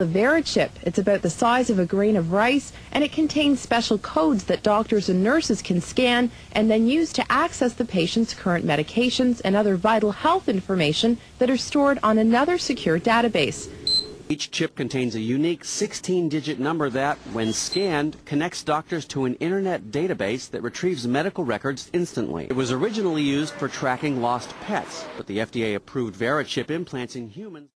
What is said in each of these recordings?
The Verichip. It's about the size of a grain of rice, and it contains special codes that doctors and nurses can scan and then use to access the patient's current medications and other vital health information that are stored on another secure database. Each chip contains a unique 16-digit number that, when scanned, connects doctors to an internet database that retrieves medical records instantly. It was originally used for tracking lost pets, but the FDA approved Verichip implants in humans.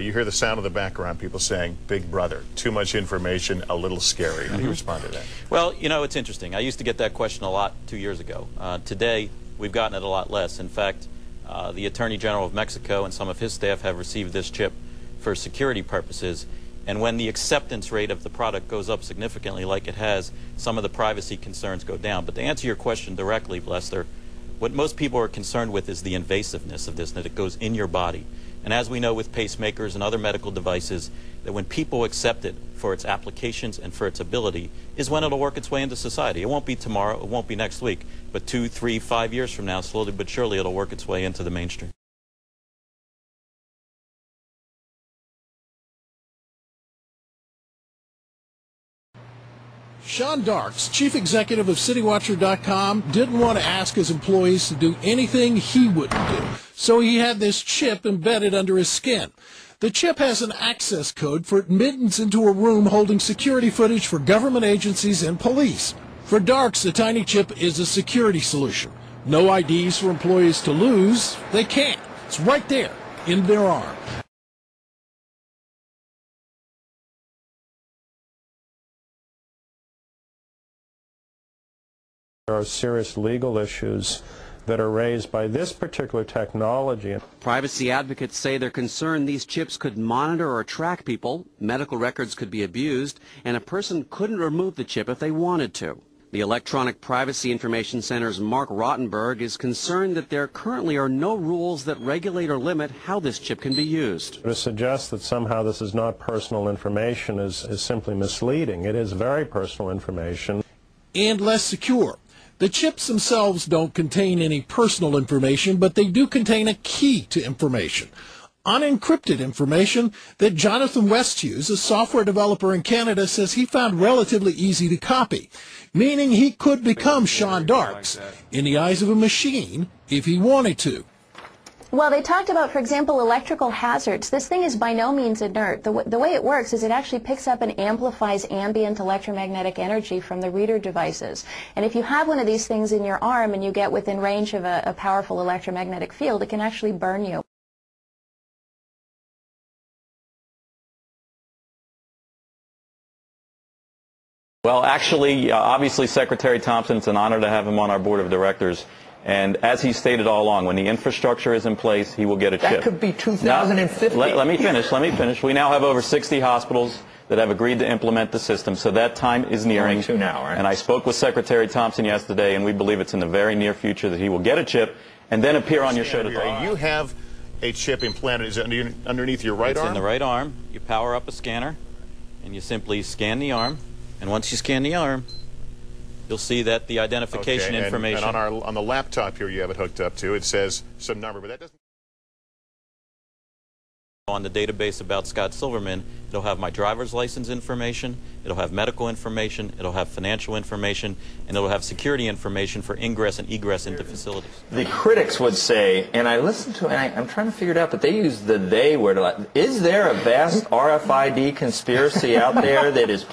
You hear the sound of the background, people saying, "Big brother, too much information, a little scary." How do you respond to that? Well, you know, it's interesting. I used to get that question a lot 2 years ago. Today, we've gotten it a lot less. In fact, the Attorney General of Mexico and some of his staff have received this chip for security purposes. And when the acceptance rate of the product goes up significantly like it has, some of the privacy concerns go down. But to answer your question directly, Lester, what most people are concerned with is the invasiveness of this, that it goes in your body. And as we know with pacemakers and other medical devices, that when people accept it for its applications and for its ability is when it'll work its way into society. It won't be tomorrow, it won't be next week, but 2, 3, 5 years from now, slowly but surely it'll work its way into the mainstream. Sean Darks, chief executive of CityWatcher.com, didn't want to ask his employees to do anything he wouldn't do, so he had this chip embedded under his skin. The chip has an access code for admittance into a room holding security footage for government agencies and police. For Darks, the tiny chip is a security solution. No IDs for employees to lose. They can't. It's right there in their arm. There are serious legal issues that are raised by this particular technology. Privacy advocates say they're concerned these chips could monitor or track people, medical records could be abused, and a person couldn't remove the chip if they wanted to. The Electronic Privacy Information Center's Mark Rottenberg is concerned that there currently are no rules that regulate or limit how this chip can be used. To suggest that somehow this is not personal information is simply misleading. It is very personal information. And less secure. The chips themselves don't contain any personal information, but they do contain a key to information. Unencrypted information that Jonathan Westhughes, a software developer in Canada, says he found relatively easy to copy, meaning he could become Sean Darks in the eyes of a machine if he wanted to. Well, they talked about, for example, electrical hazards. This thing is by no means inert. The way it works is it actually picks up and amplifies ambient electromagnetic energy from the reader devices. And if you have one of these things in your arm and you get within range of a powerful electromagnetic field, it can actually burn you. Well, actually, obviously, Secretary Thompson, it's an honor to have him on our board of directors. And as he stated all along, when the infrastructure is in place, he will get a chip. That could be 2050. Now, let me finish. We now have over 60 hospitals that have agreed to implement the system, so that time is nearing. Only 2 now, right? And I spoke with Secretary Thompson yesterday, and we believe it's in the very near future that he will get a chip and then appear on your show to talk. You have a chip implanted. Is it underneath your right arm? It's in the right arm. You power up a scanner, and you simply scan the arm. And once you scan the arm, you'll see that the identification information. And on the laptop here you have it hooked up to, it says some number, but that doesn't. On the database about Scott Silverman, it'll have my driver's license information, it'll have medical information, it'll have financial information, and it'll have security information for ingress and egress into facilities. The critics would say, and I listened to it, and I'm trying to figure it out, but they use the "they" word a lot. Is there a vast RFID conspiracy out there that is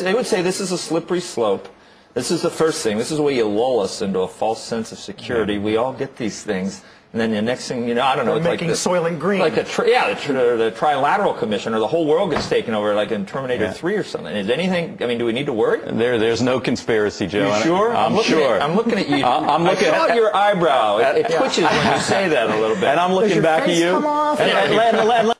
they would say this is a slippery slope. This is the first thing. This is the way you lull us into a false sense of security. We all get these things. And then the next thing you know, I don't know, it's making like Soylent Green. Like the Trilateral Commission, or the whole world gets taken over, like in Terminator 3 or something. Is anything? I mean, do we need to worry? There's no conspiracy, Joe. You sure? I'm sure. I'm looking at you. I saw your eyebrow. It twitches when you say that a little bit. And I'm looking back at you. Come off.